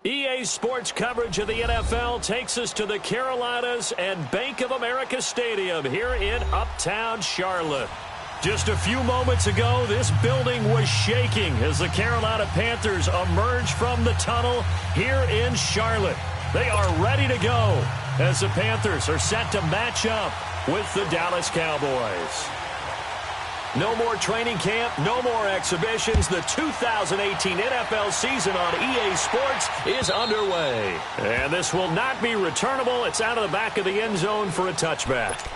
EA Sports coverage of the NFL takes us to the Carolinas and Bank of America Stadium here in Uptown Charlotte. Just a few moments ago, this building was shaking as the Carolina Panthers emerged from the tunnel here in Charlotte. They are ready to go as the Panthers are set to match up with the Dallas Cowboys. No more training camp, no more exhibitions. The 2018 NFL season on EA Sports is underway. And this will not be returnable. It's out of the back of the end zone for a touchback.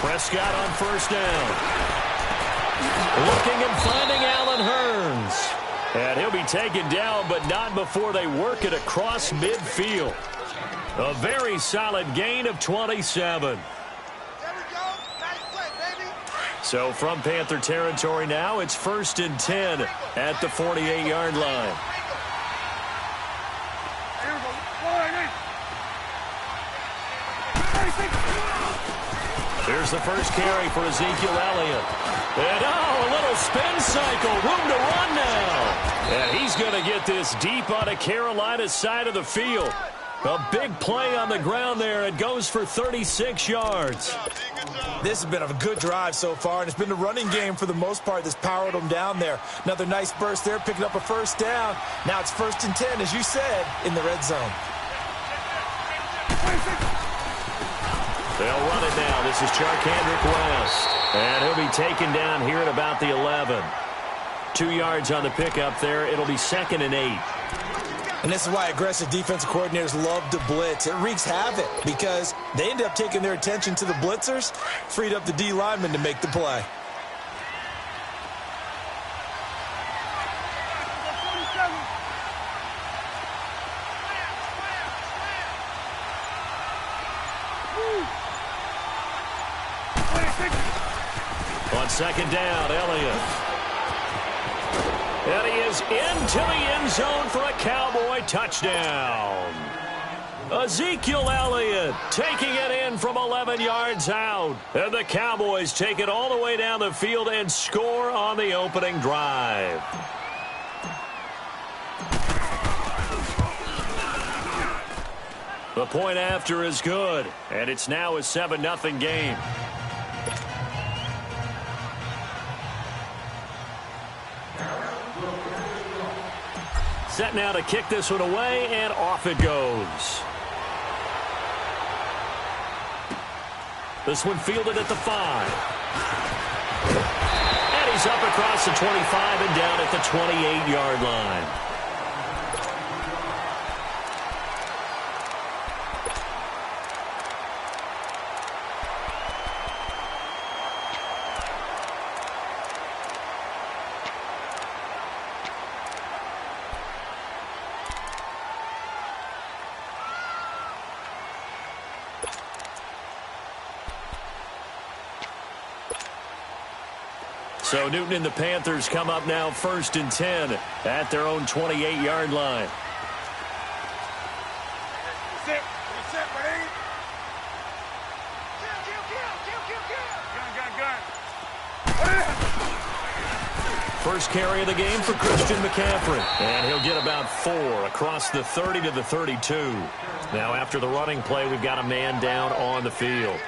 Prescott on first down. Looking and finding Allen Hurns. And he'll be taken down, but not before they work it across midfield. A very solid gain of 27. So from Panther territory now, it's 1st and 10 at the 48-yard line. Here's the first carry for Ezekiel Elliott. And, a little spin cycle. Room to run now. And he's going to get this deep on a Carolina side of the field. A big play on the ground there. It goes for 36 yards. This has been a good drive so far, and it's been the running game for the most part that's powered them down there. Another nice burst there, picking up a first down. Now it's 1st and 10, as you said, in the red zone. They'll run it now. This is Charkandrick West. And he'll be taken down here at about the 11. 2 yards on the pickup there. It'll be 2nd and 8. And this is why aggressive defensive coordinators love to blitz. It wreaks havoc because they end up taking their attention to the blitzers, freed up the D lineman to make the play. On 2nd down, Elliott. And he is into the end zone for a Cowboy touchdown. Ezekiel Elliott taking it in from 11 yards out. And the Cowboys take it all the way down the field and score on the opening drive. The point after is good, and it's now a 7-0 game. Set now to kick this one away, and off it goes. This one fielded at the 5. And he's up across the 25 and down at the 28-yard line. So Newton and the Panthers come up now 1st and 10 at their own 28-yard line. First carry of the game for Christian McCaffrey. And he'll get about 4 across the 30 to the 32. Now after the running play, we've got a man down on the field.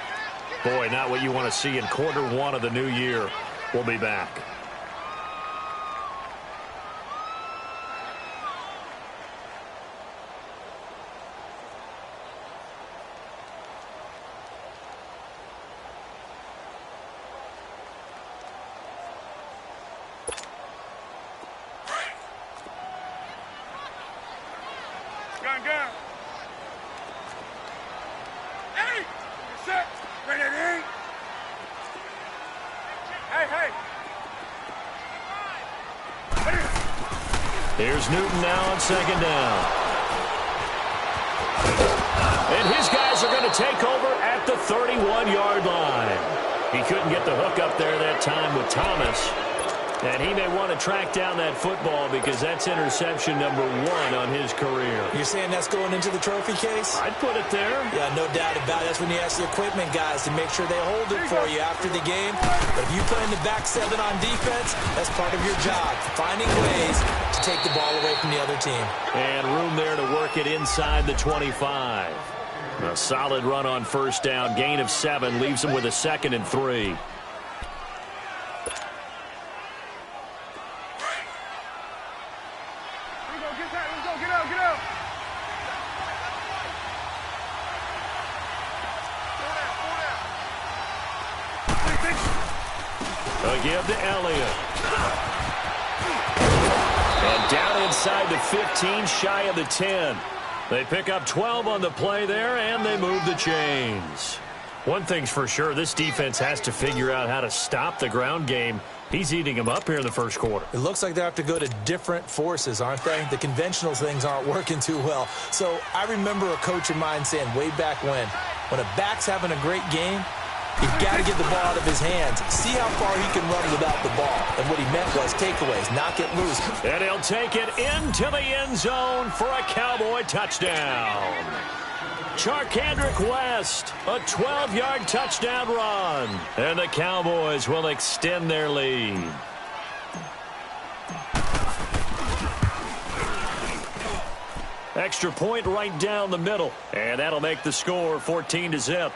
Boy, not what you want to see in Q1 of the new year. We'll be back. Gun. Hey! Set! Ready! Hey! Here's Newton now on second down. And his guys are going to take over at the 31-yard line. He couldn't get the hook up there that time with Thomas. And he may want to track down that football because that's interception number 1 on his career. You're saying that's going into the trophy case? I'd put it there. Yeah, no doubt about it. That's when you ask the equipment guys to make sure they hold it for you after the game. But if you play in the back 7 on defense, that's part of your job, finding ways to take the ball away from the other team. And room there to work it inside the 25. A solid run on first down. Gain of 7 leaves him with a 2nd and 3. Give to Elliott. And down inside the 15, shy of the 10. They pick up 12 on the play there, and they move the chains. One thing's for sure, this defense has to figure out how to stop the ground game. He's eating them up here in the first quarter. It looks like they have to go to different forces, aren't they? The conventional things aren't working too well. So I remember a coach of mine saying way back when a back's having a great game, you've got to get the ball out of his hands. See how far he can run without the ball. And what he meant was takeaways, knock it loose. And he'll take it into the end zone for a Cowboy touchdown. Charkandrick West, a 12-yard touchdown run. And the Cowboys will extend their lead. Extra point right down the middle. And that'll make the score 14-0.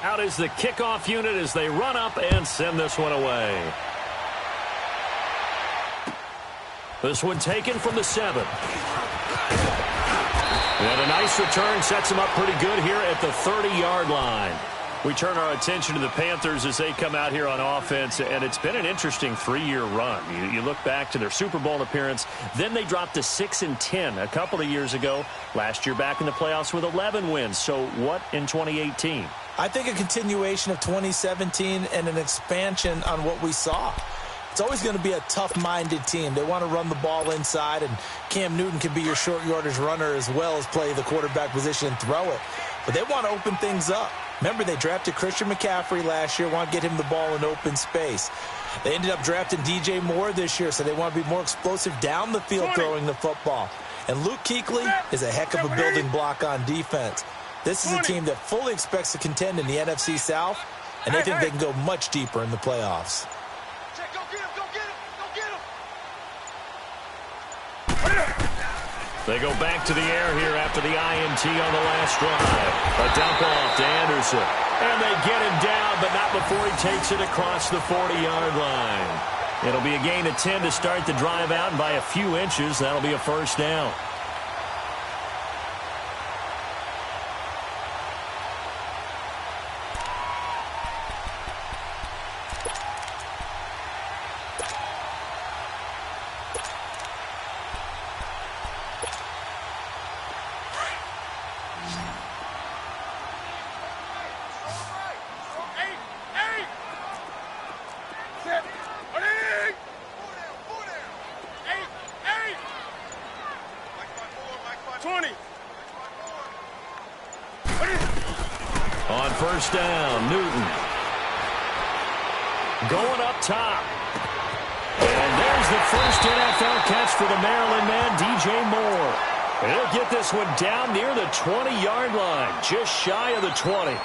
Out is the kickoff unit as they run up and send this one away. This one taken from the 7. And a nice return sets them up pretty good here at the 30-yard line. We turn our attention to the Panthers as they come out here on offense, and it's been an interesting 3-year run. You look back to their Super Bowl appearance, then they dropped to 6-10 a couple of years ago. Last year back in the playoffs with 11 wins. So what in 2018? I think a continuation of 2017 and an expansion on what we saw. It's always going to be a tough-minded team. They want to run the ball inside, and Cam Newton can be your short yardage runner as well as play the quarterback position and throw it. But they want to open things up. Remember, they drafted Christian McCaffrey last year, want to get him the ball in open space. They ended up drafting DJ Moore this year, so they want to be more explosive down the field throwing the football. And Luke Kuechly is a heck of a building block on defense. This is a team that fully expects to contend in the NFC South, and they think they can go much deeper in the playoffs. They go back to the air here after the INT on the last drive. A dump off to Anderson. And they get him down, but not before he takes it across the 40-yard line. It'll be a gain of 10 to start the drive out, and by a few inches, that'll be a first down. On first down, Newton. Going up top. And there's the first NFL catch for the Maryland man, DJ Moore. He'll get this one down near the 20-yard line, just shy of the 20.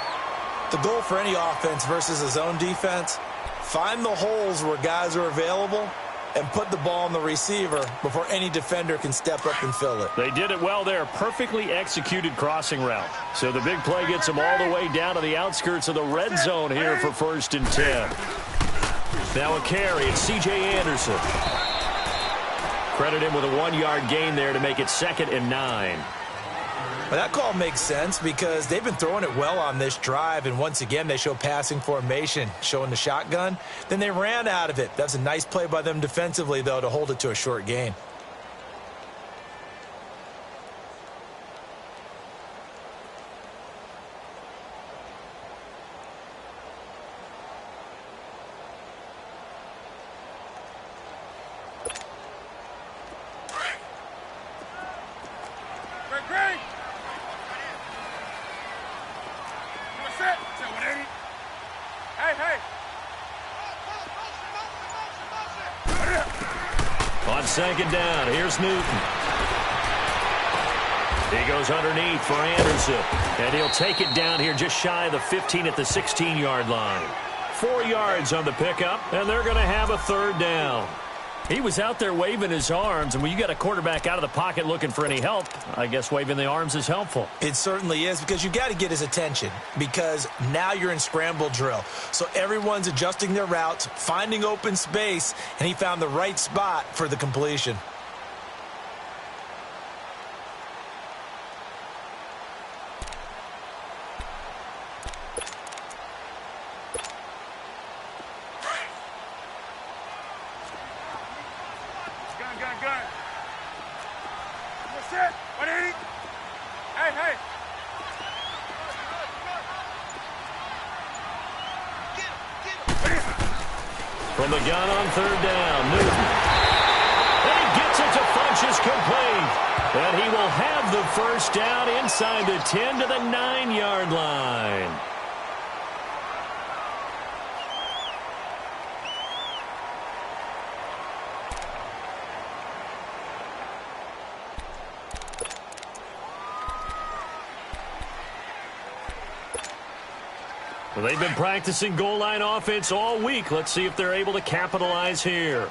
The goal for any offense versus a zone defense, find the holes where guys are available and put the ball on the receiver before any defender can step up and fill it. They did it well there. Perfectly executed crossing route. So the big play gets them all the way down to the outskirts of the red zone here for 1st and 10. Now a carry. It's C.J. Anderson. Credit him with a 1-yard gain there to make it 2nd and 9. Well, that call makes sense because they've been throwing it well on this drive, and once again, they show passing formation, showing the shotgun. Then they ran out of it. That's a nice play by them defensively, though, to hold it to a short gain. On second down, here's Newton. He goes underneath for Anderson, and he'll take it down here just shy of the 15 at the 16-yard line. 4 yards on the pickup, and they're going to have a third down. He was out there waving his arms, and when you got a quarterback out of the pocket looking for any help, I guess waving the arms is helpful. It certainly is, because you got to get his attention, because now you're in scramble drill. So everyone's adjusting their routes, finding open space, and he found the right spot for the completion. From the gun on third down, Newton. And he gets it to Funchess complete. And he will have the first down inside the 10 to the 9-yard line. Well, they've been practicing goal line offense all week. Let's see if they're able to capitalize here.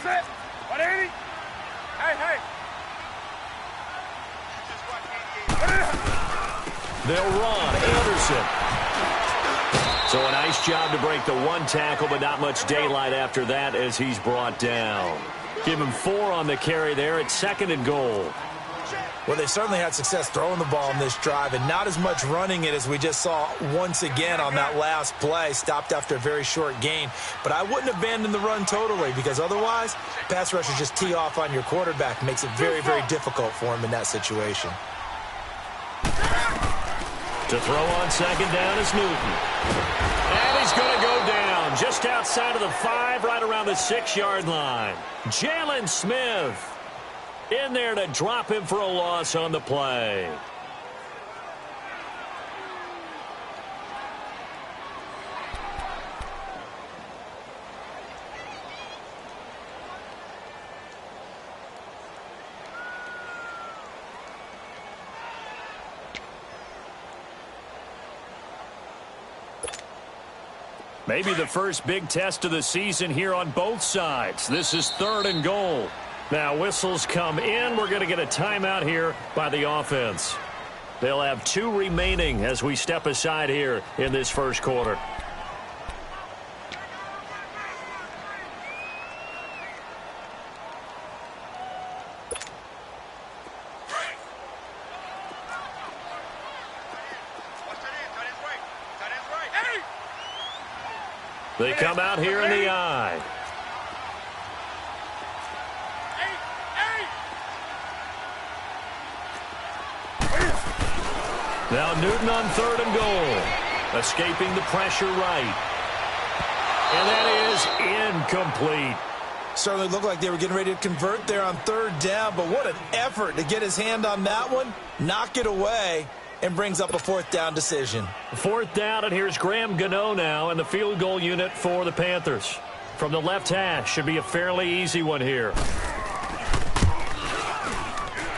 Set. 180. Hey. They'll run. Anderson. So a nice job to break the one tackle, but not much daylight after that as he's brought down. Give him 4 on the carry there. It's 2nd and goal. Well, they certainly had success throwing the ball in this drive, and not as much running it as we just saw once again on that last play. Stopped after a very short gain. But I wouldn't abandon the run totally, because otherwise, pass rushers just tee off on your quarterback. Makes it very, very difficult for him in that situation. To throw on second down is Newton. And he's going to go down just outside of the 5, right around the 6-yard line. Jalen Smith in there to drop him for a loss on the play. Maybe the first big test of the season here on both sides. This is 3rd and goal. Now whistles come in. We're going to get a timeout here by the offense. They'll have 2 remaining as we step aside here in this first quarter. They come out here in the eye. Now Newton on 3rd and goal. Escaping the pressure right. And that is incomplete. Certainly looked like they were getting ready to convert there on 3rd down, but what an effort to get his hand on that one, knock it away, and brings up a 4th down decision. 4th down, and here's Graham Gano now in the field goal unit for the Panthers. From the left hash, should be a fairly easy one here.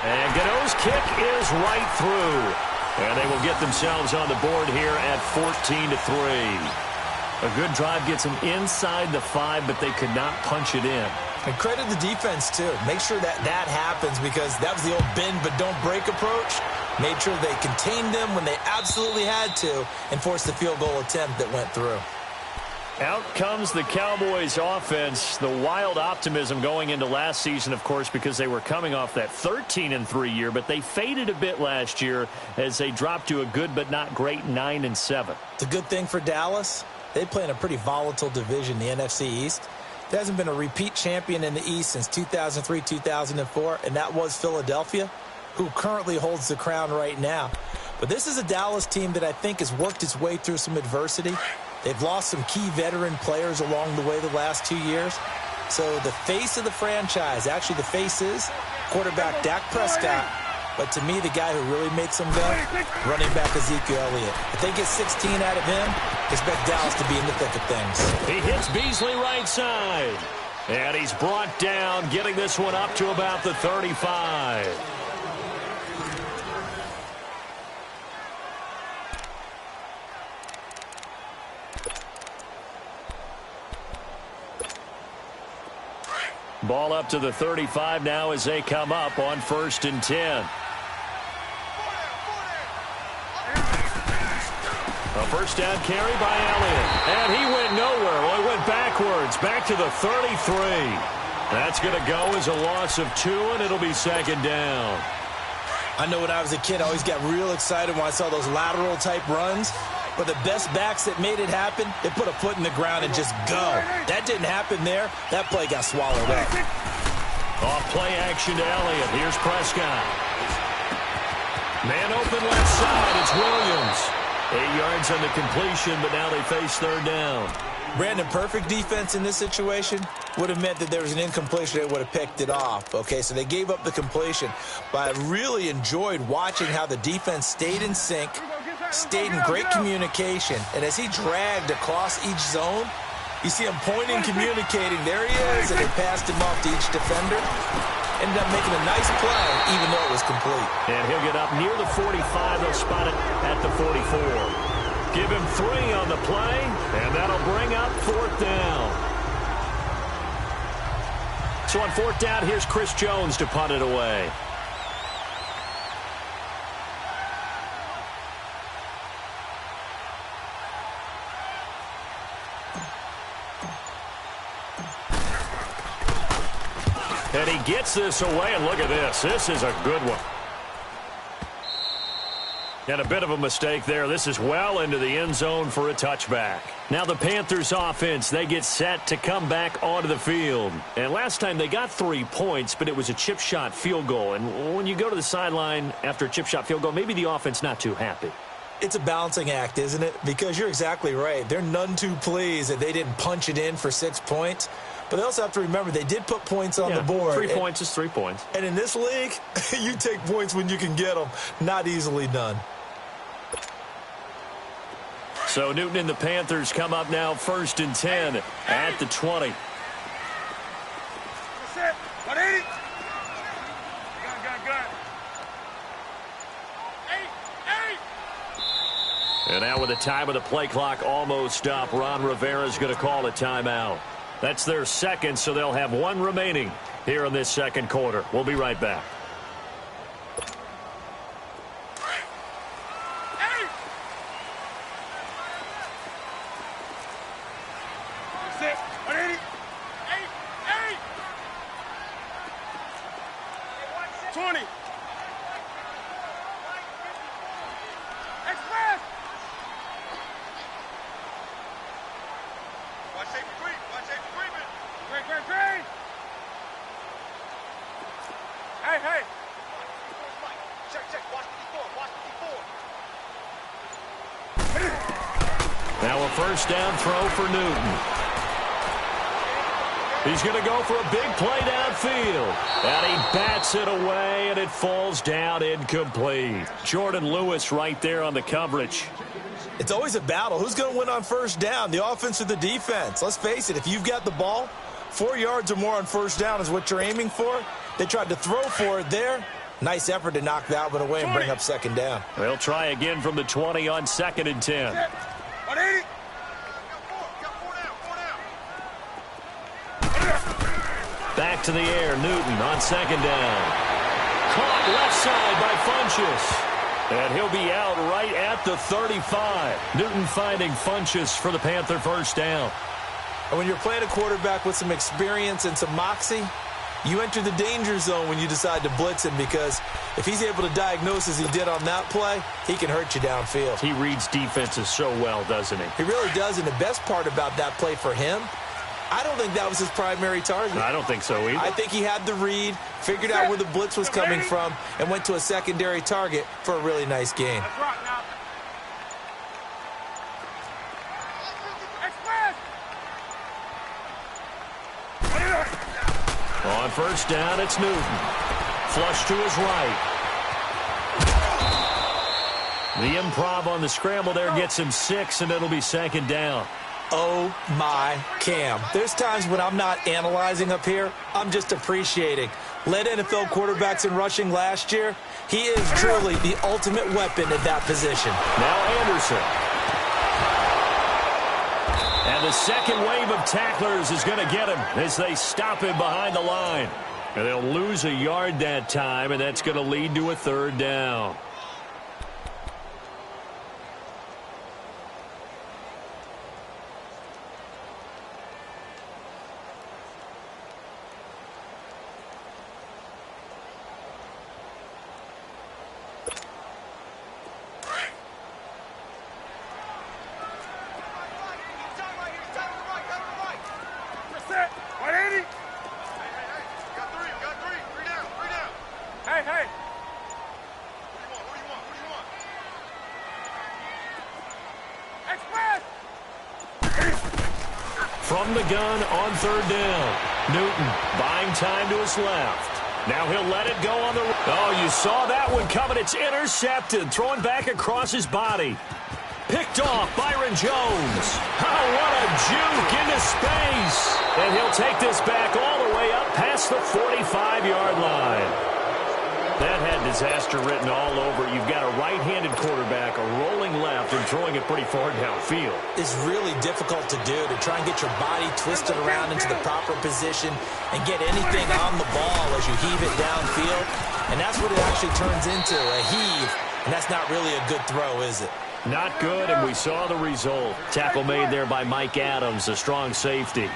And Gano's kick is right through. And they will get themselves on the board here at 14-3. A good drive gets them inside the 5, but they could not punch it in. And credit the defense, too. Make sure that happens, because that was the old bend but don't break approach. Made sure they contained them when they absolutely had to and forced the field goal attempt that went through. Out comes the Cowboys offense. The wild optimism going into last season, of course, because they were coming off that 13-3 year, but they faded a bit last year as they dropped to a good but not great 9-7. It's a good thing for Dallas. They play in a pretty volatile division, the NFC East. There hasn't been a repeat champion in the East since 2003, 2004, and that was Philadelphia, who currently holds the crown right now. But this is a Dallas team that I think has worked its way through some adversity. They've lost some key veteran players along the way the last 2 years. So the face of the franchise, actually the face is quarterback Dak Prescott. But to me, the guy who really makes them go, running back Ezekiel Elliott. If they get 16 out of him, expect Dallas to be in the thick of things. He hits Beasley right side. And he's brought down, getting this one up to about the 35. Ball up to the 35 now as they come up on 1st and 10. A first down carry by Elliott. And he went nowhere. Well, he went backwards, back to the 33. That's going to go as a loss of 2, and it'll be 2nd down. I know when I was a kid, I always got real excited when I saw those lateral-type runs. But the best backs that made it happen, they put a foot in the ground and just go. That didn't happen there. That play got swallowed up. Off play action to Elliott. Here's Prescott. Man open left side. It's Williams. 8 yards on the completion, but now they face 3rd down. Brandon, perfect defense in this situation would have meant that there was an incompletion. They would have picked it off. Okay, so they gave up the completion. But I really enjoyed watching how the defense stayed in sync, stayed in great communication, and as he dragged across each zone, you see him pointing, communicating. There he is, and they passed him off to each defender. Ended up making a nice play, even though it was complete. And he'll get up near the 45. They'll spot it at the 44. Give him 3 on the play, and that'll bring up 4th down. So on 4th down, here's Chris Jones to punt it away. And he gets this away, and look at this. This is a good one. And a bit of a mistake there. This is well into the end zone for a touchback. Now the Panthers offense, they get set to come back onto the field. And last time they got 3 points, but it was a chip shot field goal. And when you go to the sideline after a chip shot field goal, maybe the offense not too happy. It's a balancing act, isn't it? Because you're exactly right. They're none too pleased that they didn't punch it in for 6 points. But they also have to remember they did put points on the board. 3 points is 3 points. And in this league, you take points when you can get them. Not easily done. So Newton and the Panthers come up now 1st and 10 at the 20. Set. 180. Gun. And now with the time of the play clock almost up, Ron Rivera's going to call a timeout. That's their 2nd, so they'll have 1 remaining here in this 2nd quarter. We'll be right back. Set. 180. 20. Express. Watch safety creep. Watch safety creeping. Green. Hey. Check. Watch the 4. Now a first down throw for Newton. He's going to go for a big play downfield. And he bats it away, and it falls down incomplete. Jordan Lewis right there on the coverage. It's always a battle. Who's going to win on first down, the offense or the defense? Let's face it, if you've got the ball, 4 yards or more on first down is what you're aiming for. They tried to throw for it there. Nice effort to knock that one away and bring up 2nd down. They'll try again from the 20 on 2nd and 10. 180. Back to the air, Newton on 2nd down. Caught left side by Funchess. And he'll be out right at the 35. Newton finding Funchess for the Panther first down. And when you're playing a quarterback with some experience and some moxie, you enter the danger zone when you decide to blitz him, because if he's able to diagnose as he did on that play, he can hurt you downfield. He reads defenses so well, doesn't he? He really does, and the best part about that play for him, I don't think that was his primary target. I don't think so either. I think he had the read, figured out where the blitz was coming from, and went to a secondary target for a really nice gain. Let's rock now. Express! On first down, it's Newton. Flush to his right. The improv on the scramble there gets him 6, and it'll be second down. Oh, my Cam. There's times when I'm not analyzing up here. I'm just appreciating. Led NFL quarterbacks in rushing last year. He is truly the ultimate weapon at that position. Now Anderson. And the second wave of tacklers is going to get him as they stop him behind the line. And they'll lose a yard that time, and that's going to lead to a third down. From the gun on third down. Newton buying time to his left. Now he'll let it go on the... Oh, you saw that one coming. It's intercepted. Throwing back across his body. Picked off Byron Jones. Oh, what a juke into space. And he'll take this back all the way up past the 45-yard line. That had disaster written all over. You've got a right-handed quarterback, a rolling left, and throwing it pretty far downfield. It's really difficult to do, to try and get your body twisted around into the proper position and get anything on the ball as you heave it downfield. And that's what it actually turns into, a heave. And that's not really a good throw, is it? Not good, and we saw the result. Tackle made there by Mike Adams, a strong safety.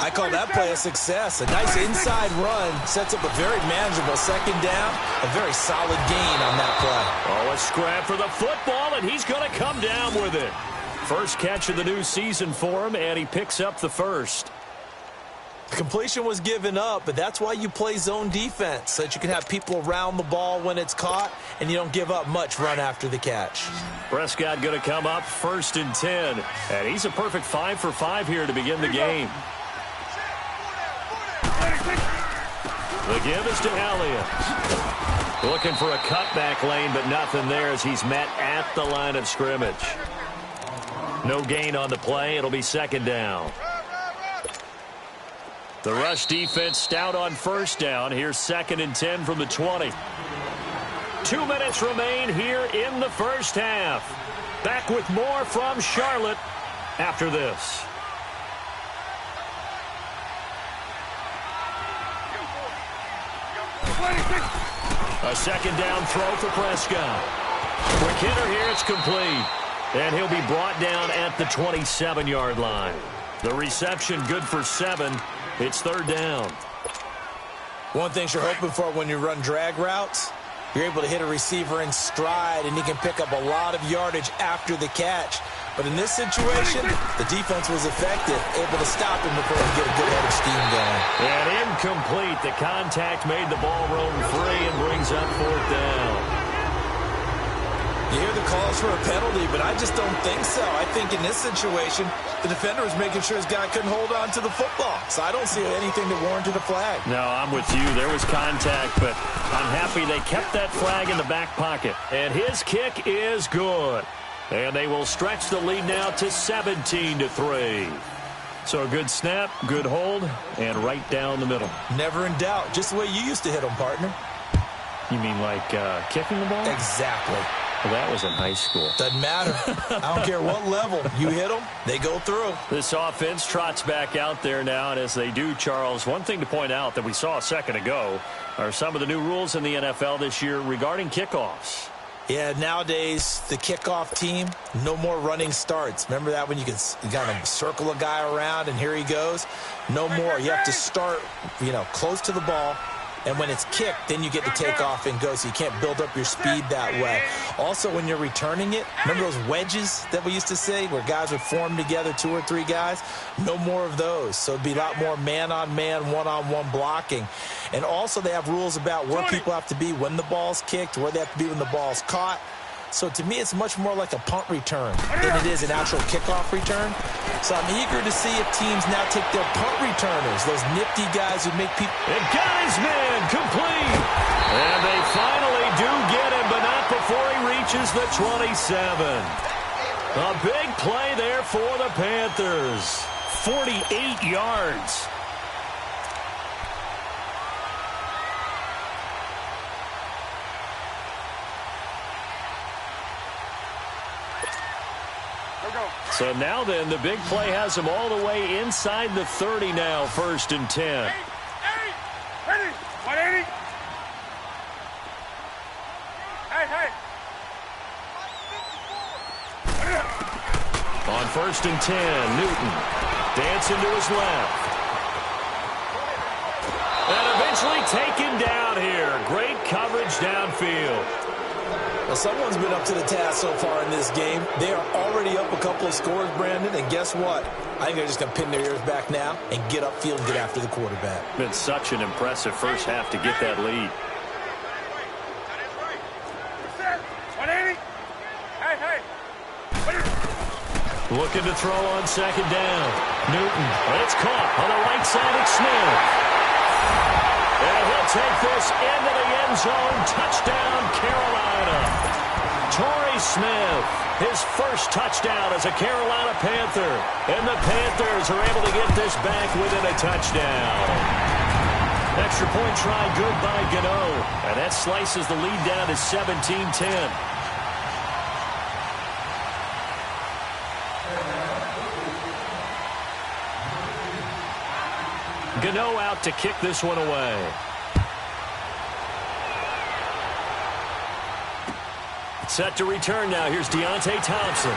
I call that play a success. A nice inside run sets up a very manageable second down. A very solid gain on that play. Oh, a scrap for the football, and he's going to come down with it. First catch of the new season for him, and he picks up the first. The completion was given up, but that's why you play zone defense, so that you can have people around the ball when it's caught, and you don't give up much run after the catch. Prescott going to come up 1st and 10, and he's a perfect 5 for 5 here to begin the game. The give is to Elliott. Looking for a cutback lane, but nothing there as he's met at the line of scrimmage. No gain on the play. It'll be second down. The rush defense stout on first down. Here's 2nd and 10 from the 20. 2 minutes remain here in the first half. Back with more from Charlotte after this. A second down throw for Prescott. Quick hitter here, it's complete. And he'll be brought down at the 27-yard line. The reception good for 7. It's third down. One thing you're hoping for when you run drag routes, you're able to hit a receiver in stride, and he can pick up a lot of yardage after the catch. But in this situation, the defense was effective, able to stop him before he get a good head of steam going. And incomplete. The contact made the ball roam free and brings up 4th down. You hear the calls for a penalty, but I just don't think so. I think in this situation, the defender was making sure his guy couldn't hold on to the football. So I don't see anything that warranted a flag. No, I'm with you. There was contact, but I'm happy they kept that flag in the back pocket. And his kick is good. And they will stretch the lead now to 17-3. So a good snap, good hold, and right down the middle. Never in doubt. Just the way you used to hit them, partner. You mean like kicking the ball? Exactly. Well, that was in high school. Doesn't matter. I don't care what level. You hit them, they go through. This offense trots back out there now, and as they do, Charles, one thing to point out that we saw a second ago are some of the new rules in the NFL this year regarding kickoffs. Yeah, nowadays, the kickoff team, no more running starts. Remember that when you could kind of circle a guy around and here he goes? No more. You have to start, close to the ball. And when it's kicked, then you get to take off and go, so you can't build up your speed that way. Also, when you're returning it, remember those wedges that we used to say where guys would form together, 2 or 3 guys? No more of those. So it'd be a lot more man-on-man, one-on-one blocking. And also they have rules about where people have to be when the ball's kicked, where they have to be when the ball's caught. So to me, it's much more like a punt return than it is an actual kickoff return. So I'm eager to see if teams now take their punt returners, those nifty guys who make people... It got his man complete. And they finally do get him, but not before he reaches the 27. A big play there for the Panthers. 48 yards. So now then, the big play has him all the way inside the 30 now, 1st and 10. 180. Hey. On 1st and 10, Newton dancing to his left. And eventually taken down here. Great coverage downfield. Well, someone's been up to the task so far in this game. They are already up a couple of scores, Brandon, and guess what? I think they're just going to pin their ears back now and get upfield and get after the quarterback. Been such an impressive first half to get that lead. 180. Hey. Looking to throw on 2nd down. Newton, it's caught on the right side of Smith. And he'll take this into the end zone. Touchdown, Carolina. Torrey Smith, his first touchdown as a Carolina Panther. And the Panthers are able to get this back within a touchdown. Extra point try good by Gano. And that slices the lead down to 17-10. Gano out to kick this one away. Set to return now. Here's Deontay Thompson.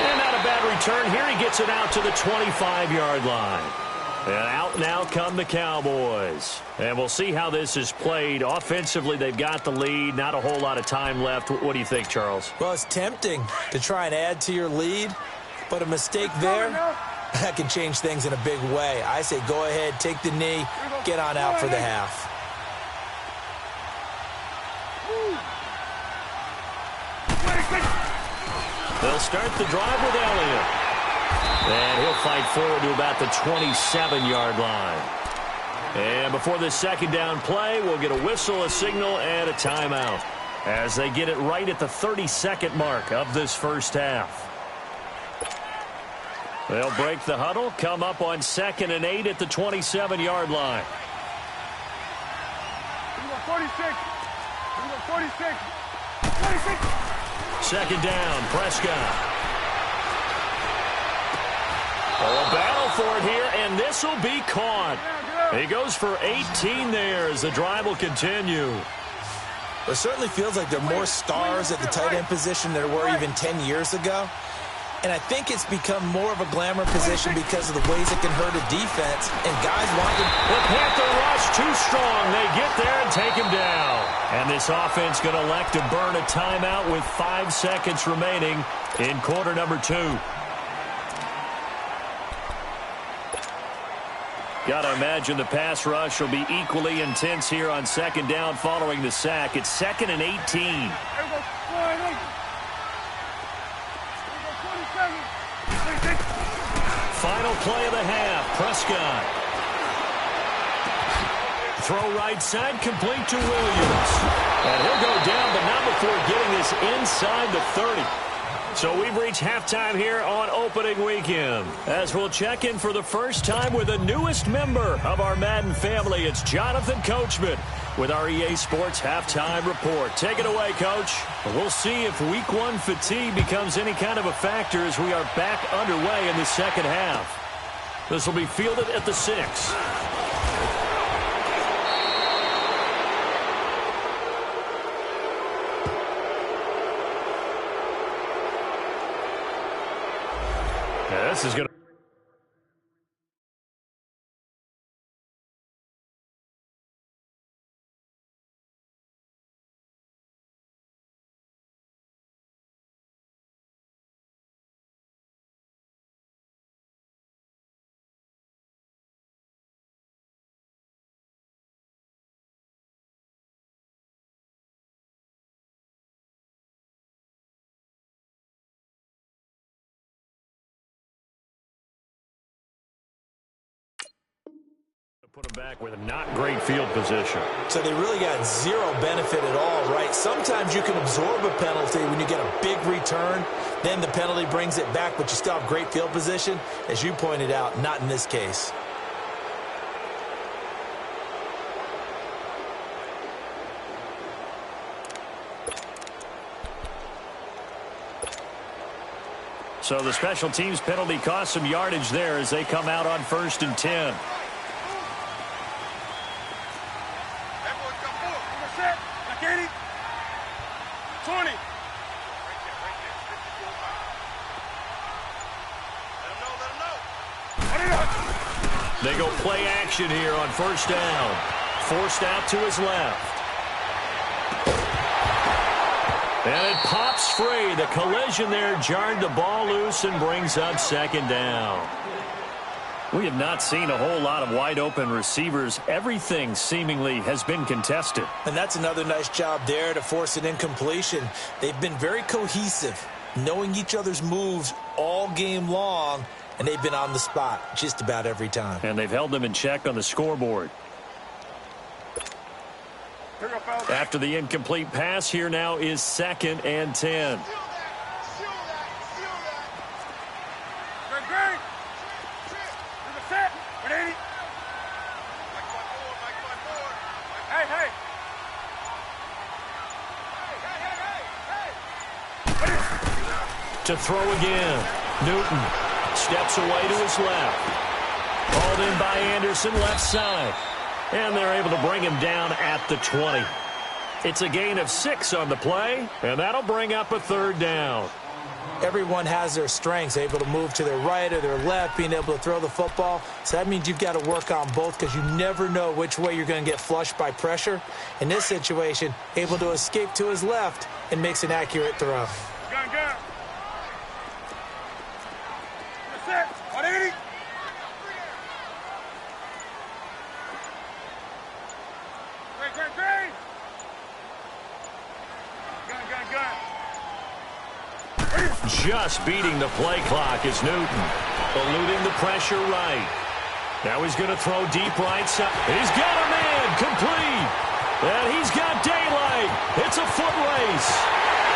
And not a bad return. Here he gets it out to the 25-yard line. And out now come the Cowboys. And we'll see how this is played. Offensively, they've got the lead. Not a whole lot of time left. What do you think, Charles? Well, it's tempting to try and add to your lead, but a mistake there, that can change things in a big way. I say go ahead, take the knee, get on out for the half. They'll start the drive with Elliott. And he'll fight forward to about the 27-yard line. And before this 2nd down play, we'll get a whistle, a signal, and a timeout as they get it right at the 32nd mark of this first half. They'll break the huddle, come up on 2nd and 8 at the 27-yard line. 46. 2nd down, Prescott. Oh, a battle for it here, and this will be caught. He goes for 18 there as the drive will continue. It certainly feels like there are more stars at the tight end position than there were even 10 years ago. And I think it's become more of a glamour position because of the ways it can hurt a defense. And guys want to... The Panther rush too strong. They get there and take him down. And this offense going to elect to burn a timeout with 5 seconds remaining in quarter number 2. Got to imagine the pass rush will be equally intense here on 2nd down following the sack. It's 2nd and 18. Final play of the half. Prescott. Throw right side, complete to Williams. And he'll go down, but not before getting this inside the 30. So we've reached halftime here on opening weekend. As we'll check in for the first time with the newest member of our Madden family, it's Jonathan Coachman with our EA Sports Halftime Report. Take it away, Coach. We'll see if Week 1 fatigue becomes any kind of a factor as we are back underway in the second half. This will be fielded at the 6. This is going to put them back with a not great field position. So they really got zero benefit at all, right? Sometimes you can absorb a penalty when you get a big return. Then the penalty brings it back, but you still have great field position. As you pointed out, not in this case. So the special teams penalty cost some yardage there as they come out on 1st and 10. They go play action here on 1st down. Forced out to his left. And it pops free. The collision there jarred the ball loose and brings up 2nd down. We have not seen a whole lot of wide open receivers. Everything seemingly has been contested. And that's another nice job there to force an incompletion. They've been very cohesive, knowing each other's moves all game long, and they've been on the spot just about every time. And they've held them in check on the scoreboard. After the incomplete pass, here now is 2nd and 10. To throw again. Newton steps away to his left. Called in by Anderson, left side. And they're able to bring him down at the 20. It's a gain of 6 on the play, and that'll bring up a 3rd down. Everyone has their strengths, able to move to their right or their left, being able to throw the football. So that means you've got to work on both because you never know which way you're going to get flushed by pressure. In this situation, able to escape to his left and makes an accurate throw. Gun. 180. Great. Gun. Just beating the play clock is Newton. Eluding the pressure right. Now he's going to throw deep right side. He's got a man complete. And he's got daylight. It's a foot race.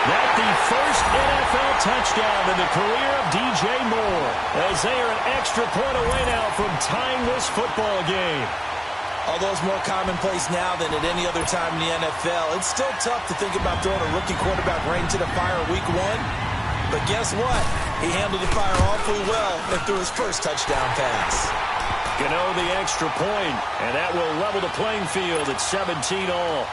That's the first NFL touchdown in the career of DJ Moore, as they are an extra point away now from tying this football game. Although it's more commonplace now than at any other time in the NFL, it's still tough to think about throwing a rookie quarterback right into the fire week 1. But guess what? He handled the fire awfully well and threw his first touchdown pass. Gano the extra point, and that will level the playing field at 17 all.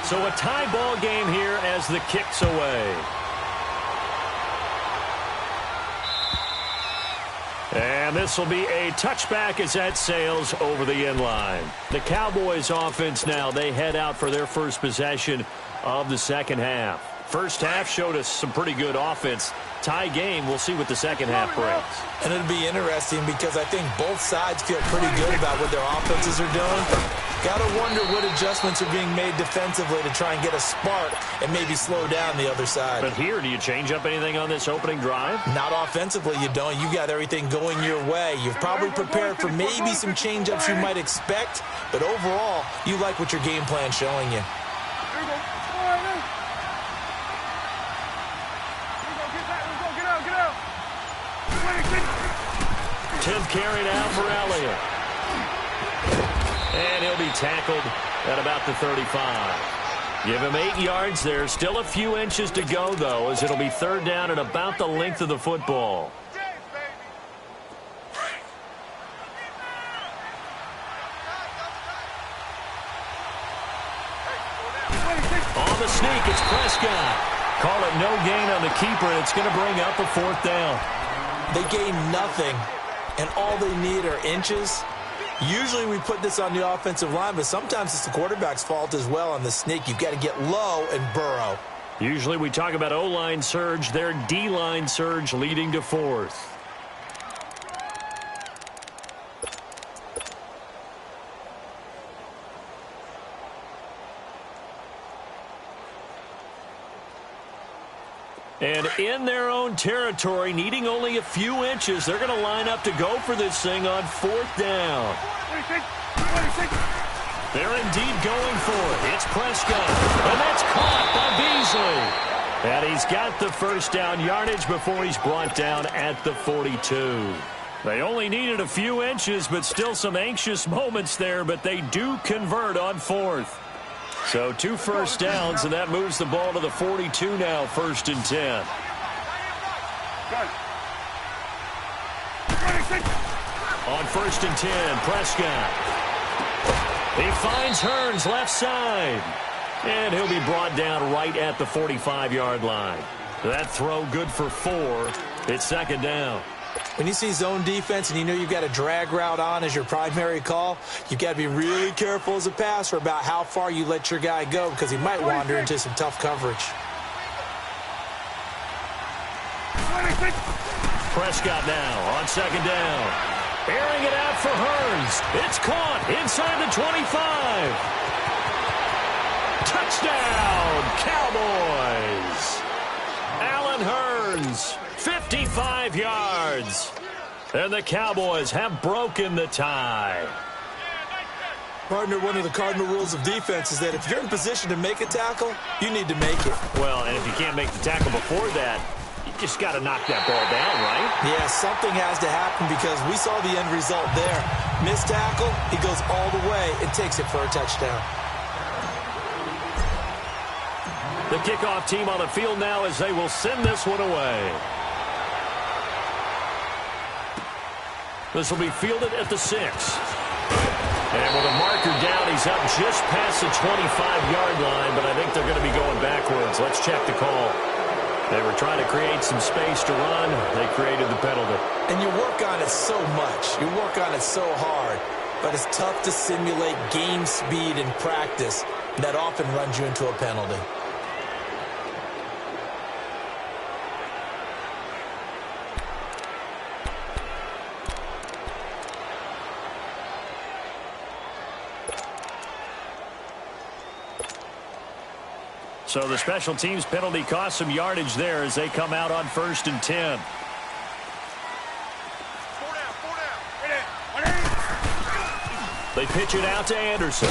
So a tie ball game here as the kick's away. And this will be a touchback as that sails over the end line. The Cowboys offense now, they head out for their first possession of the second half. First half showed us some pretty good offense. Tie game, we'll see what the second half brings. And it'll be interesting because I think both sides feel pretty good about what their offenses are doing. Got to wonder what adjustments are being made defensively to try and get a spark and maybe slow down the other side. But here, do you change up anything on this opening drive? Not offensively, you don't. You got everything going your way. You've probably prepared for maybe some change-ups you might expect, but overall, you like what your game plan's showing you. 10th carry now for Elliott. And he'll be tackled at about the 35. Give him 8 yards there. Still a few inches to go, though, as it'll be 3rd down at about the length of the football. It's Prescott. Call it no gain on the keeper, and it's going to bring up a 4th down. They gain nothing, and all they need are inches. Usually we put this on the offensive line, but sometimes it's the quarterback's fault as well on the sneak. You've got to get low and burrow. Usually we talk about O-line surge, their D-line surge leading to 4th. And in their own territory, needing only a few inches, they're going to line up to go for this thing on 4th down. 26, 26. They're indeed going for it. It's Prescott, and that's caught by Beasley. And he's got the 1st down yardage before he's brought down at the 42. They only needed a few inches, but still some anxious moments there, but they do convert on 4th. So 2 1st downs, and that moves the ball to the 42 now, 1st and 10. On 1st and 10, Prescott. He finds Hearns left side. And he'll be brought down right at the 45-yard line. That throw good for 4. It's 2nd down. When you see zone defense and you know you've got a drag route on as your primary call, you've got to be really careful as a passer about how far you let your guy go because he might wander into some tough coverage. Prescott now on 2nd down. Airing it out for Hearns. It's caught inside the 25. Touchdown, Cowboys. Allen Hearns. 55 yards. And the Cowboys have broken the tie. Partner, one of the cardinal rules of defense is that if you're in position to make a tackle, you need to make it. Well, and if you can't make the tackle before that, you just got to knock that ball down, right? Yeah, something has to happen because we saw the end result there. Missed tackle, he goes all the way and takes it for a touchdown. The kickoff team on the field now as they will send this one away. This will be fielded at the 6. And with a marker down, he's up just past the 25-yard line, but I think they're going to be going backwards. Let's check the call. They were trying to create some space to run. They created the penalty. And you work on it so much. You work on it so hard. But it's tough to simulate game speed in practice. That often runs you into a penalty. So the special teams penalty cost some yardage there as they come out on 1st and 10. They pitch it out to Anderson.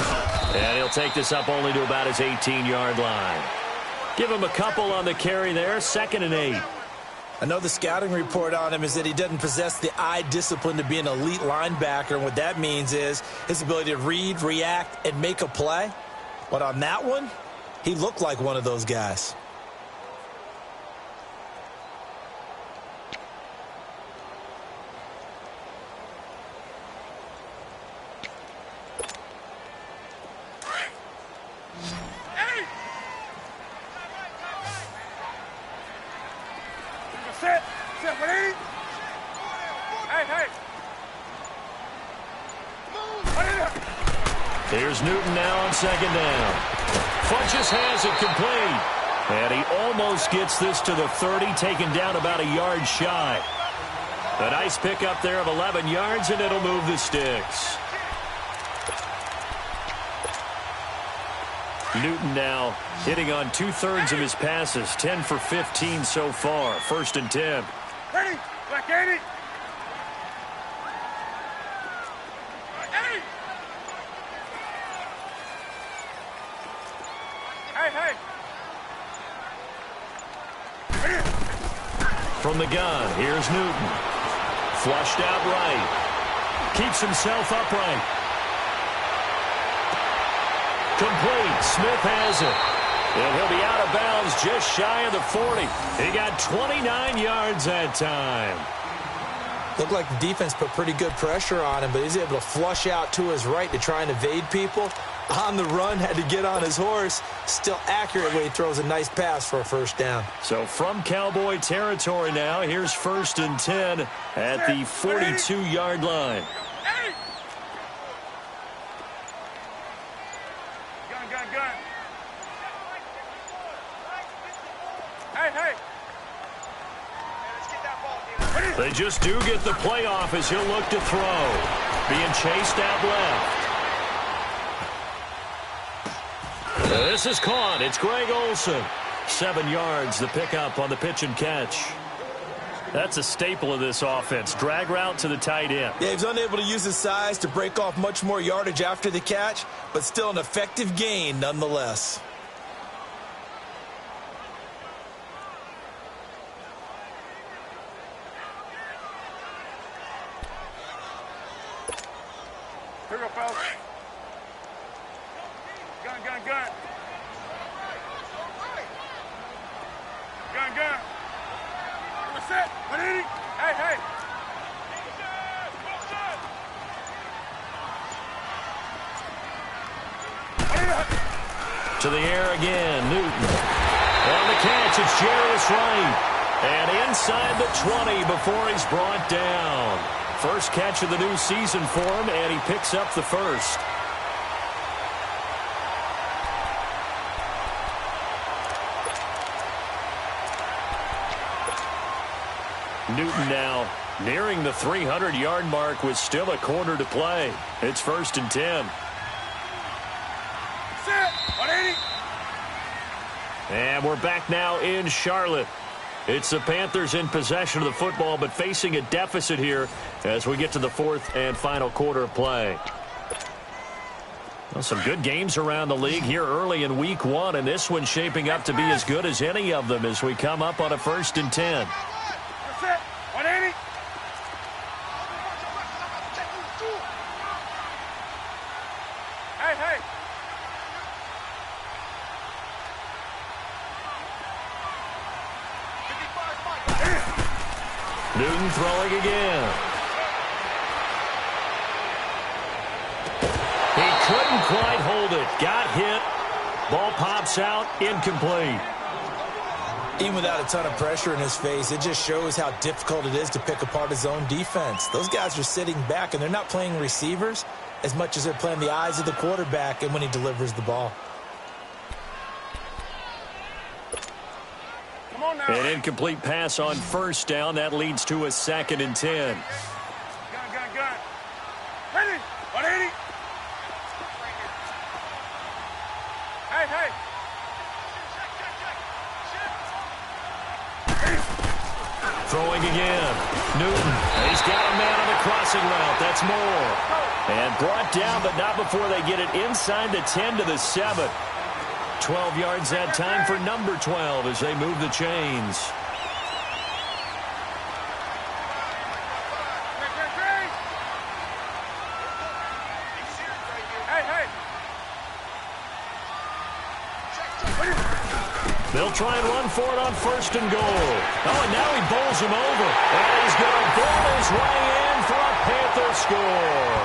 And he'll take this up only to about his 18-yard line. Give him a couple on the carry there, 2nd and 8. I know the scouting report on him is that he doesn't possess the eye discipline to be an elite linebacker. And what that means is his ability to read, react, and make a play. But on that one, he looked like one of those guys. Sit, 180. Hey. Here's Newton now on 2nd down. Funches has it complete. And he almost gets this to the 30, taken down about a yard shy. A nice pickup there of 11 yards, and it'll move the sticks. Newton now hitting on 2/3 of his passes, 10 for 15 so far. 1st and 10. Ready, Black 80. Hey. From the gun, here's Newton. Flushed out right. Keeps himself upright. Complete. Smith has it. And he'll be out of bounds just shy of the 40. He got 29 yards that time. Looked like the defense put pretty good pressure on him, but he's able to flush out to his right to try and evade people. On the run, had to get on his horse. Still accurate when he throws a nice pass for a first down. So from Cowboy territory now, here's 1st and 10 at the 42-yard line. Gun. Hey. They just do get the play off as he'll look to throw. Being chased out left. This is caught. It's Greg Olsen. 7 yards, the pickup on the pitch and catch. That's a staple of this offense. Drag route to the tight end. Yeah, he was unable to use his size to break off much more yardage after the catch, but still an effective gain nonetheless. Here we go, fellas. Gun. Gun. We're set. 180. Hey. To the air again, Newton. On the catch, it's Jarvis Wright. And inside the 20 before he's brought down. First catch of the new season for him, and he picks up the first. Newton now nearing the 300-yard mark with still a quarter to play. It's 1st and 10. Set. 180. And we're back now in Charlotte. It's the Panthers in possession of the football, but facing a deficit here as we get to the 4th and final quarter of play. Well, some good games around the league here early in week 1, and this one's shaping up to be as good as any of them as we come up on a 1st and 10. Set. 180. Hey. Newton throwing again. He couldn't quite hold it. Got hit. Ball pops out. Incomplete. Even without a ton of pressure in his face, it just shows how difficult it is to pick apart his own defense. Those guys are sitting back, and they're not playing receivers as much as they're playing the eyes of the quarterback and when he delivers the ball. Come on now. An incomplete pass on 1st down. That leads to a 2nd and 10. Gun. Ready. 180. Hey. Throwing again. Newton. He's got a man on the crossing route. That's Moore. And brought down, but not before they get it inside the 10 to the 7. 12 yards that time for number 12 as they move the chains. Hey. They'll try and run for it on 1st and goal. Oh, and now he bowls him over. And he's going to bowl his way in for a Panther score.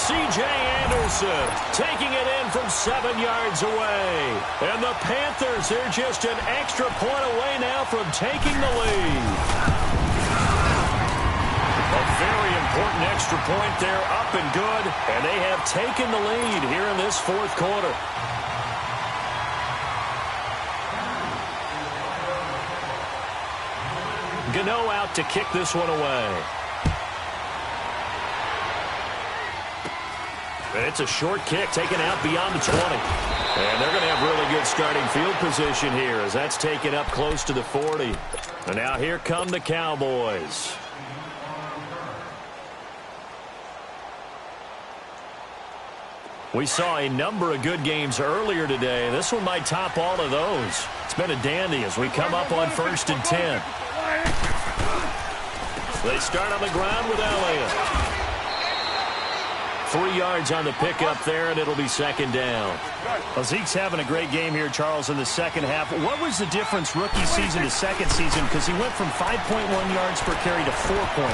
C.J. Anderson taking it in from 7 yards away. And the Panthers, they're just an extra point away now from taking the lead. A very important extra point there, up and good. And they have taken the lead here in this 4th quarter. Gano out to kick this one away. It's a short kick taken out beyond the 20. And they're going to have really good starting field position here as that's taken up close to the 40. And now here come the Cowboys. We saw a number of good games earlier today. This one might top all of those. It's been a dandy as we come up on 1st and 10. They start on the ground with Elliott. 3 yards on the pickup there, and it'll be 2nd down. Well, Zeke's having a great game here, Charles, in the second half. What was the difference rookie season to second season? Because he went from 5.1 yards per carry to 4.1.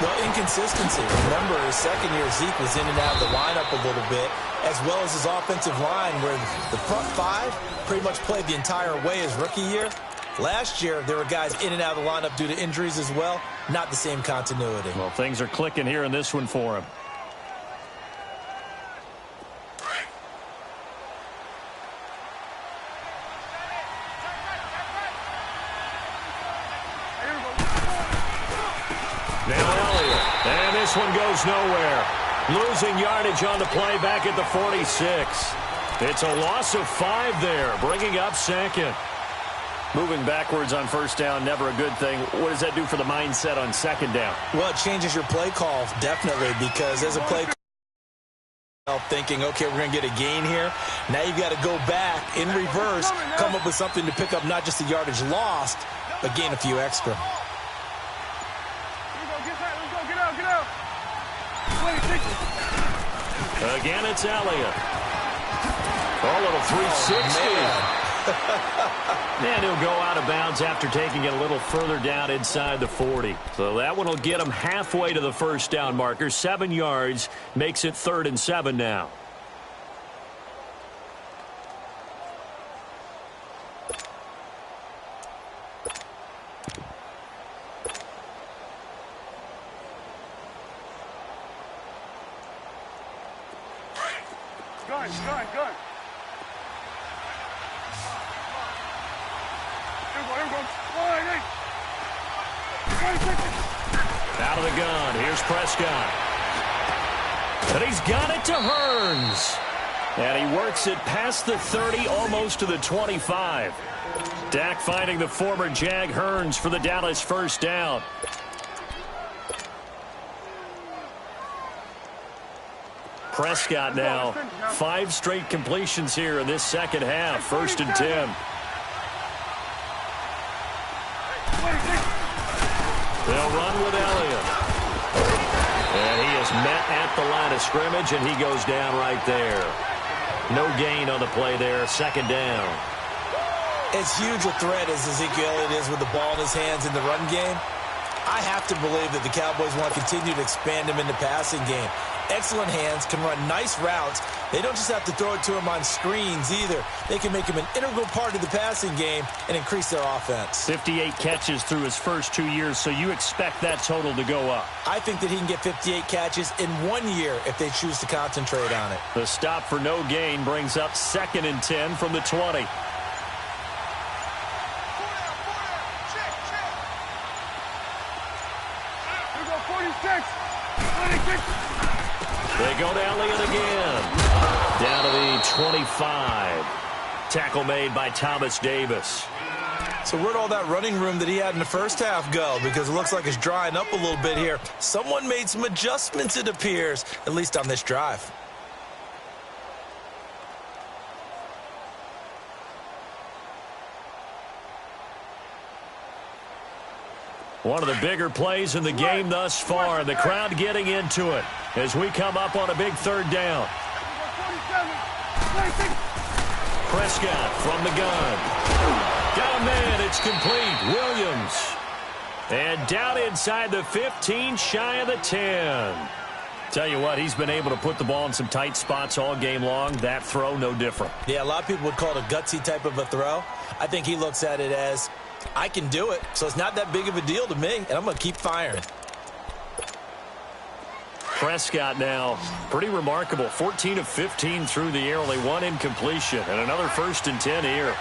Well, inconsistency. Remember, his second year, Zeke was in and out of the lineup a little bit. as well as his offensive line, where the front five pretty much played the entire way his rookie year. Last year, there were guys in and out of the lineup due to injuries as well. Not the same continuity. Well, things are clicking here in this one for him. Now Elliott. And this one goes nowhere. Losing yardage on the play back at the 46. It's a loss of 5 there, bringing up second. Moving backwards on first down, never a good thing. What does that do for the mindset on second down? Well, it changes your play call, definitely, because as a play call, thinking, okay, we're going to get a gain here. Now you've got to go back in reverse, come up with something to pick up not just the yardage lost, but gain a few extra. Again, it's Elliott. A little 360. And he'll go out of bounds after taking it a little further down inside the 40. So that one will get him halfway to the first down marker. 7 yards makes it 3rd and 7 now. Go. Out of the gun. Here's Prescott. And he's got it to Hearns. And he works it past the 30, almost to the 25. Dak finding the former Jag Hearns for the Dallas first down. Prescott now, 5 straight completions here in this second half. 1st and 10. They'll run with Elliott. And he is met at the line of scrimmage, and he goes down right there. No gain on the play there. 2nd down. As huge a threat as Ezekiel Elliott is with the ball in his hands in the run game, I have to believe that the Cowboys want to continue to expand him in the passing game. Excellent hands, can run nice routes. They don't just have to throw it to him on screens either. They can make him an integral part of the passing game and increase their offense. 58 catches through his first 2 years, so you expect that total to go up. I think that he can get 58 catches in 1 year if they choose to concentrate on it. The stop for no gain brings up 2nd and 10 from the 20. They go to Elliott again. Down to the 25. Tackle made by Thomas Davis. So where'd all that running room that he had in the first half go? Because it looks like it's drying up a little bit here. Someone made some adjustments, it appears, at least on this drive. One of the bigger plays in the game thus far. The crowd getting into it as we come up on a big 3rd down. Prescott from the gun. Got a man. It's complete. Williams. And down inside the 15, shy of the 10. Tell you what, he's been able to put the ball in some tight spots all game long. That throw, no different. Yeah, a lot of people would call it a gutsy type of a throw. I think he looks at it as, I can do it, so it's not that big of a deal to me, and I'm going to keep firing. Prescott now, pretty remarkable. 14 of 15 through the air, only 1 incompletion, and another 1st and 10 here.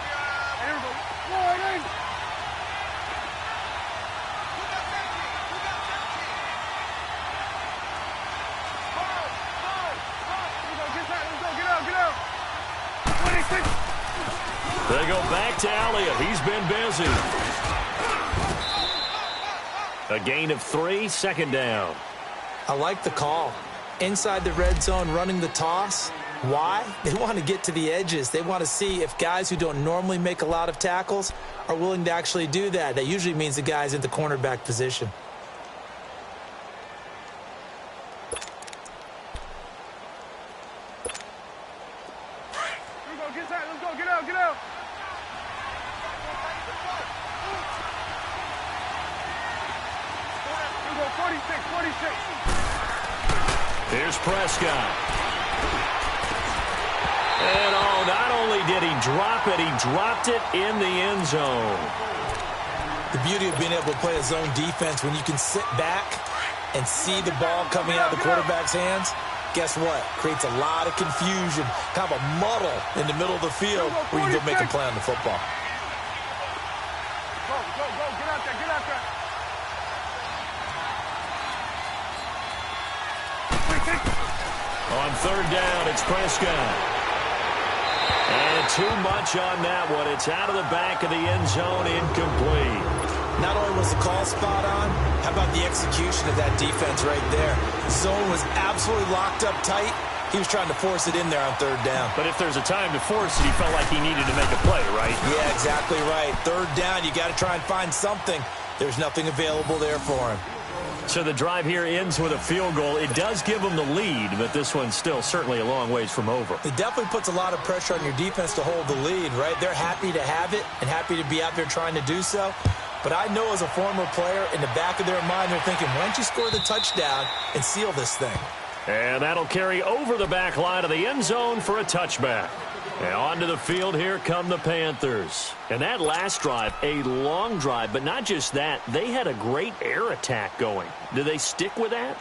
They go back to Elliott. He's been busy. A gain of 3, 2nd down. I like the call. Inside the red zone, running the toss. Why? They want to get to the edges. They want to see if guys who don't normally make a lot of tackles are willing to actually do that. That usually means the guy's in the cornerback position. Here's Prescott. And not only did he drop it, he dropped it in the end zone. The beauty of being able to play a zone defense when you can sit back and see the ball coming out of the quarterback's hands, guess what? Creates a lot of confusion, kind of a muddle in the middle of the field where you go make a play on the football. Go, get out there, get out there. On third down, it's Prescott. And too much on that one. It's out of the back of the end zone, incomplete. Not only was the call spot on, how about the execution of that defense right there? Zone was absolutely locked up tight. He was trying to force it in there on third down. But if there's a time to force it, he felt like he needed to make a play, right? Yeah, exactly right. Third down, you got to try and find something. There's nothing available there for him. So the drive here ends with a field goal. It does give them the lead, but this one's still certainly a long ways from over. It definitely puts a lot of pressure on your defense to hold the lead, right? They're happy to have it and happy to be out there trying to do so. But I know as a former player, in the back of their mind, they're thinking, why don't you score the touchdown and seal this thing? And that'll carry over the back line of the end zone for a touchback. And onto the field, here come the Panthers. And that last drive, a long drive, but not just that, they had a great air attack going. Do they stick with that?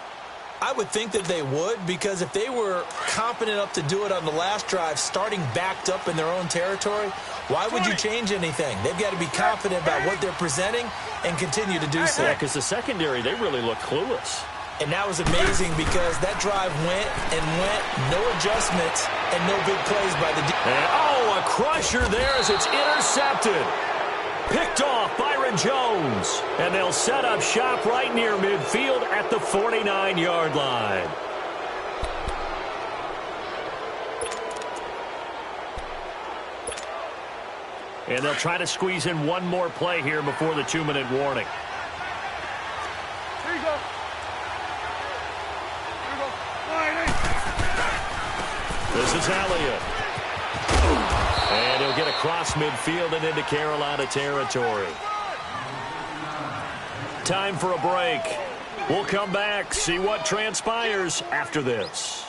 I would think that they would, because if they were confident enough to do it on the last drive, starting backed up in their own territory, why would you change anything? They've got to be confident about what they're presenting and continue to do so. Yeah, because the secondary, they really look clueless. And that was amazing because that drive went and went, no adjustments, and no big plays by the defense. A crusher there as it's intercepted. Picked off Byron Jones. And they'll set up shop right near midfield at the 49-yard line. And they'll try to squeeze in one more play here before the 2-minute warning. Here you go. This is Elliott. And he'll get across midfield and into Carolina territory. Time for a break. We'll come back, see what transpires after this.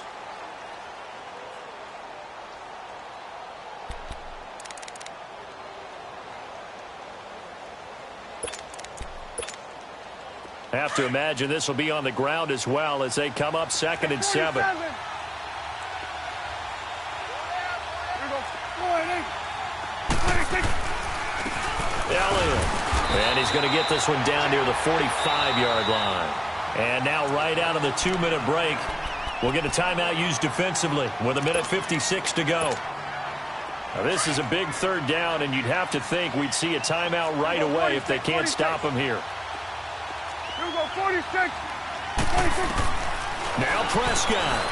Have to imagine this will be on the ground as well as they come up 2nd and 7. Elliott. And he's going to get this one down near the 45-yard line. And now right out of the 2-minute break, we'll get a timeout used defensively with 1:56 to go. Now this is a big third down, and you'd have to think we'd see a timeout right away if they can't stop him here. Here we go, 46. 46. Now Prescott.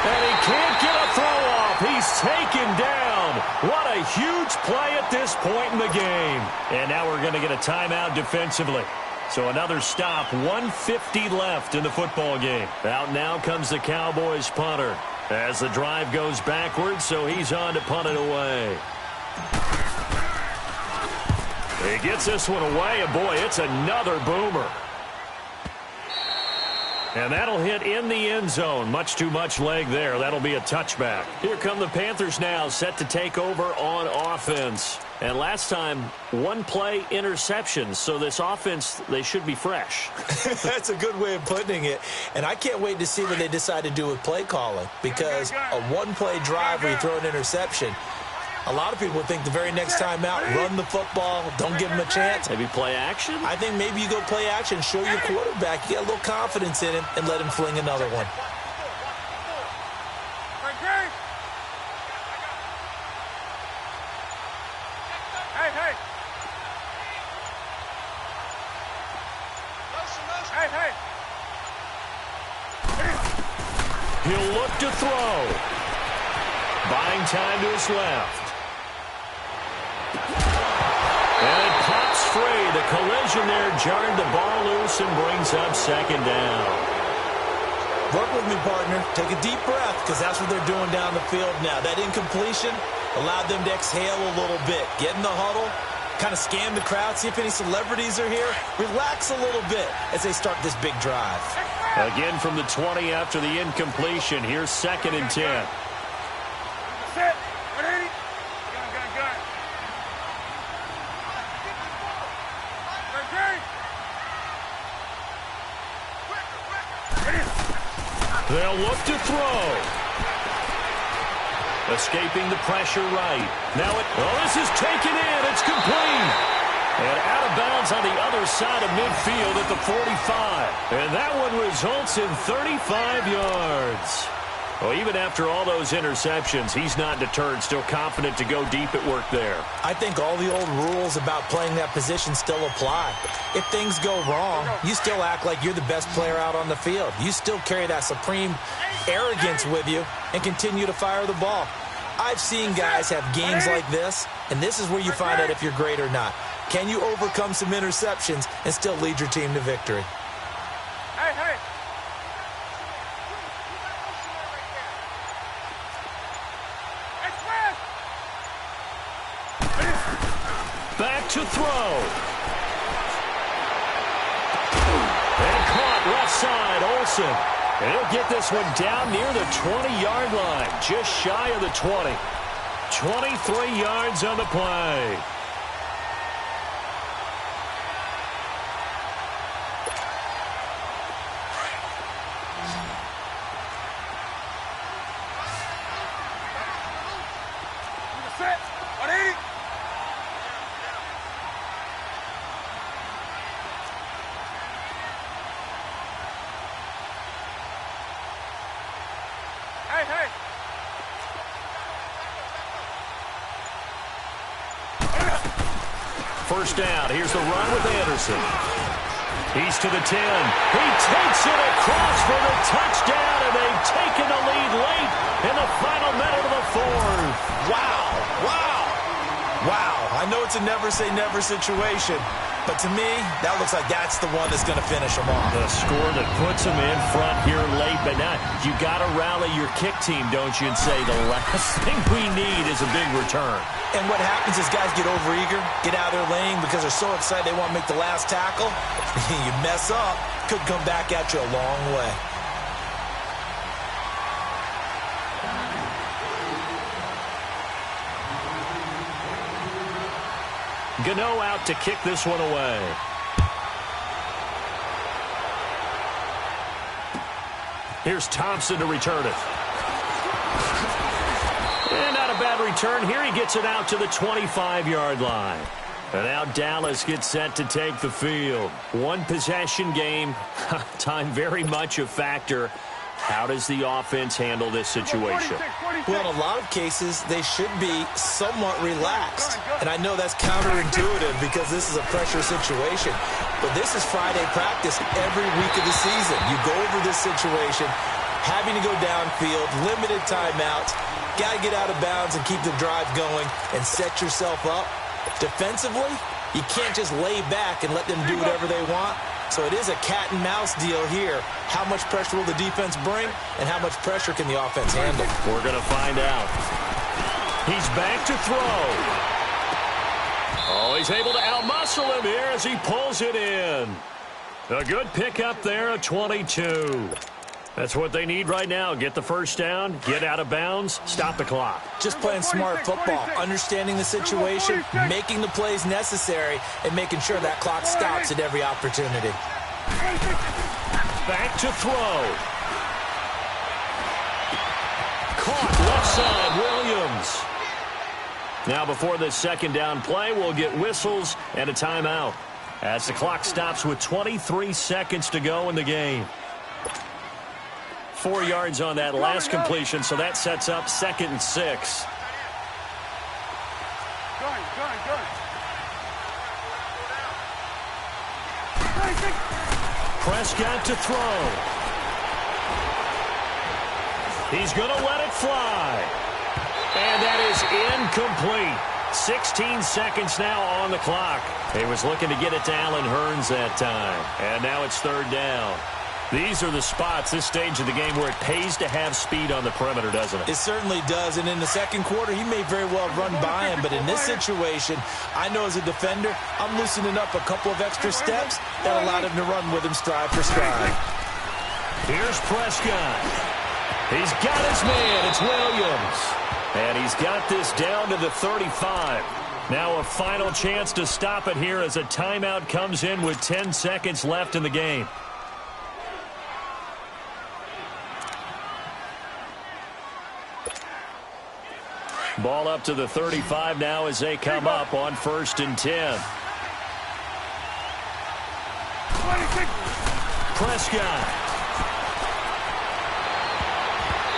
And he can't get a throw off. He's taken down. What a huge play at this point in the game. And now we're going to get a timeout defensively. So another stop, 1:50 left in the football game. Out now comes the Cowboys punter as the drive goes backwards, so he's on to punt it away. He gets this one away, and boy, it's another boomer. And that'll hit in the end zone. Much too much leg there. That'll be a touchback. Here come the Panthers now, set to take over on offense. And last time, one play interception. So this offense, they should be fresh. That's a good way of putting it. And I can't wait to see what they decide to do with play calling. Because a one-play drive where you throw an interception, a lot of people think the very next time out, run the football, don't give them a chance. Maybe play action? I think maybe you go play action, show your quarterback, you got a little confidence in him, and let him fling another one. Hey. He'll look to throw. Buying time to his left. And it pops free. The collision there jarred the ball loose and brings up 2nd down. Work with me, partner. Take a deep breath, because that's what they're doing down the field now. That incompletion allowed them to exhale a little bit. Get in the huddle, kind of scan the crowd, see if any celebrities are here. Relax a little bit as they start this big drive. Again from the 20 after the incompletion. Here's 2nd and 10. Set. 180. Gun. They'll look to throw. Escaping the pressure right. Now this is taken in. It's complete. And out of bounds on the other side of midfield at the 45. And that one results in 35 yards. Well, even after all those interceptions, he's not deterred, still confident to go deep at work there. I think all the old rules about playing that position still apply. If things go wrong, you still act like you're the best player out on the field. You still carry that supreme arrogance with you and continue to fire the ball. I've seen guys have games like this, and this is where you find out if you're great or not. Can you overcome some interceptions and still lead your team to victory? Hey. Back to throw. And caught left side, Olsen. And he'll get this one down near the 20-yard line, just shy of the 20. 23 yards on the play. Set. 180. Hey. First down. Here's the run with Anderson. He's to the 10. He takes it across for the touchdown, and they've taken the lead late in the final minute of the 4th. Wow. I know it's a never-say-never situation, but to me, that looks like that's the one that's going to finish them off. The score that puts them in front here late, but now you got to rally your kick team, don't you, and say the last thing we need is a big return. And what happens is guys get overeager, get out of their lane because they're so excited they want to make the last tackle. You mess up, could come back at you a long way. Gano out to kick this one away. Here's Thompson to return it. And not a bad return here. He gets it out to the 25-yard line. And now Dallas gets set to take the field. One possession game. Time very much a factor. How does the offense handle this situation? Well, in a lot of cases, they should be somewhat relaxed. And I know that's counterintuitive because this is a pressure situation. But this is Friday practice every week of the season. You go over this situation, having to go downfield, limited timeouts, got to get out of bounds and keep the drive going and set yourself up. Defensively, you can't just lay back and let them do whatever they want. So it is a cat and mouse deal here. How much pressure will the defense bring, and how much pressure can the offense handle? We're going to find out. He's back to throw. Oh, he's able to outmuscle him here as he pulls it in. A good pickup there, a 22. That's what they need right now. Get the first down, get out of bounds, stop the clock. Just playing smart football, understanding the situation, making the plays necessary, and making sure that clock stops at every opportunity. Back to throw. Caught left side, Williams. Now before this second down play, we'll get whistles and a timeout as the clock stops with 23 seconds to go in the game. 4 yards on that last completion, so that sets up 2nd and 6. Prescott to throw. He's going to let it fly. And that is incomplete. 16 seconds now on the clock. He was looking to get it to Allen Hurns that time. And now it's 3rd down. These are the spots, this stage of the game, where it pays to have speed on the perimeter, doesn't it? It certainly does. And in the second quarter, he may very well run by him. But in this situation, I know as a defender, I'm loosening up a couple of extra steps that allowed him to run with him stride for stride. Here's Prescott. He's got his man. It's Williams. And he's got this down to the 35. Now a final chance to stop it here as a timeout comes in with 10 seconds left in the game. Ball up to the 35 now as they come up on 1st and 10. Prescott.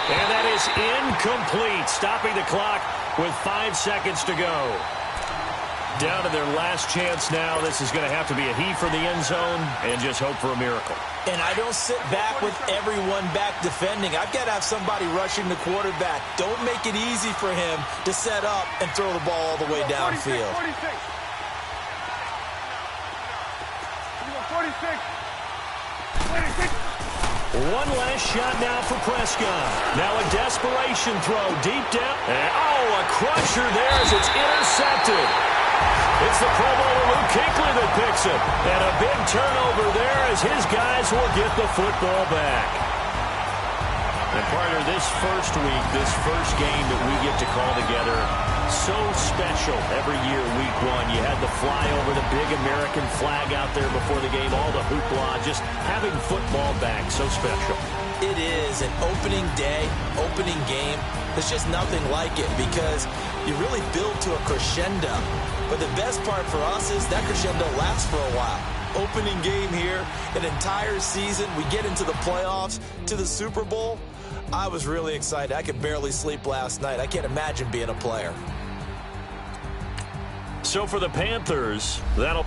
And that is incomplete, stopping the clock with 5 seconds to go. Down to their last chance now. This is going to have to be a heave for the end zone and just hope for a miracle. And I don't sit back with everyone back defending. I've got to have somebody rushing the quarterback. Don't make it easy for him to set up and throw the ball all the way downfield. 46. One last shot now for Prescott. Now a desperation throw deep down. And, a crusher there as it's intercepted. It's the Pro Bowler Luke Kuechly that picks it. And a big turnover there as his guys will get the football back. And partner, this first week, this first game that we get to call together, so special every year, week 1. You had the flyover, the big American flag out there before the game, all the hoopla, just having football back, so special. It is an opening day, opening game. There's just nothing like it because you really build to a crescendo. But the best part for us is that crescendo lasts for a while. Opening game here, an entire season. We get into the playoffs, to the Super Bowl. I was really excited. I could barely sleep last night. I can't imagine being a player. So for the Panthers, that'll